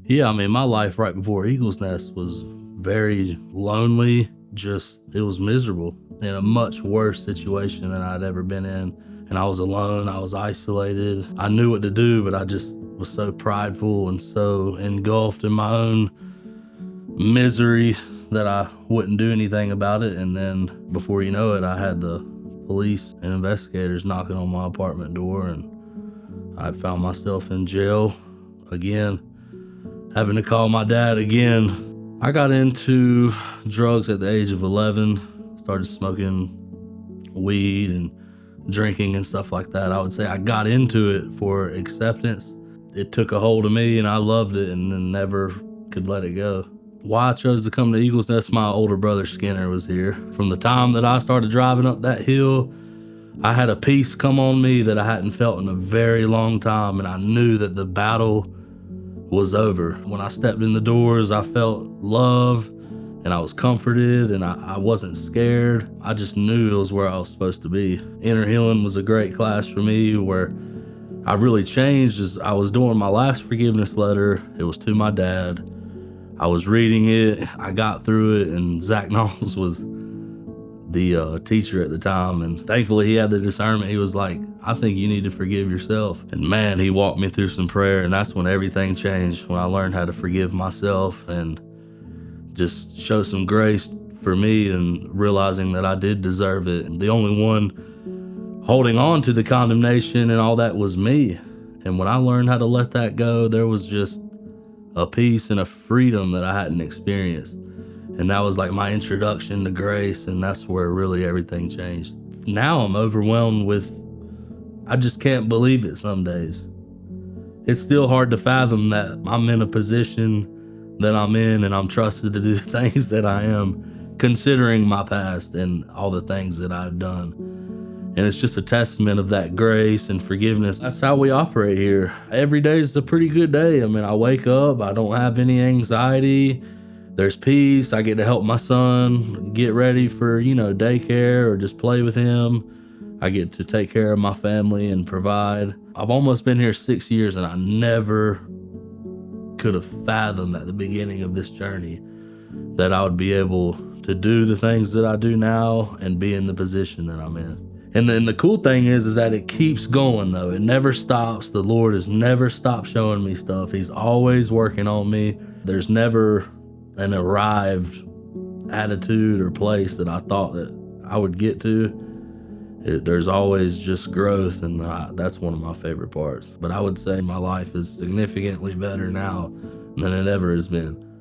Yeah, I mean, my life right before Eagles Nest was very lonely. It was miserable in a much worse situation than I'd ever been in. And I was alone, I was isolated. I knew what to do, but I just was so prideful and so engulfed in my own misery that I wouldn't do anything about it. And then before you know it, I had the police and investigators knocking on my apartment door, and I found myself in jail again, having to call my dad again. I got into drugs at the age of 11, started smoking weed and drinking and stuff like that. I would say I got into it for acceptance. It took a hold of me and I loved it and then never could let it go. Why I chose to come to Eagles Nest, my older brother Skinner was here. From the time that I started driving up that hill, I had a peace come on me that I hadn't felt in a very long time, and I knew that the battle was over. When I stepped in the doors, I felt love and I was comforted and I wasn't scared. I just knew it was where I was supposed to be. Inner healing was a great class for me where I really changed as I was doing my last forgiveness letter. It was to my dad. I was reading it, I got through it, and Zach Knowles was the teacher at the time, and thankfully he had the discernment. He was like, I think you need to forgive yourself. And man, he walked me through some prayer, and that's when everything changed, when I learned how to forgive myself and just show some grace for me and realizing that I did deserve it. The only one holding on to the condemnation and all that was me. And when I learned how to let that go, there was just a peace and a freedom that I hadn't experienced. And that was like my introduction to grace, and that's where really everything changed. Now I'm overwhelmed with, I just can't believe it some days. It's still hard to fathom that I'm in a position that I'm in and I'm trusted to do the things that I am, considering my past and all the things that I've done. And it's just a testament of that grace and forgiveness. That's how we operate here. Every day is a pretty good day. I mean, I wake up, I don't have any anxiety. There's peace. I get to help my son get ready for, daycare or just play with him. I get to take care of my family and provide. I've almost been here 6 years and I never could have fathomed at the beginning of this journey that I would be able to do the things that I do now and be in the position that I'm in. And then the cool thing is that it keeps going though. It never stops. The Lord has never stopped showing me stuff. He's always working on me. There's never an arrived attitude or place that I thought that I would get to. There's always just growth, and that's one of my favorite parts. But I would say my life is significantly better now than it ever has been.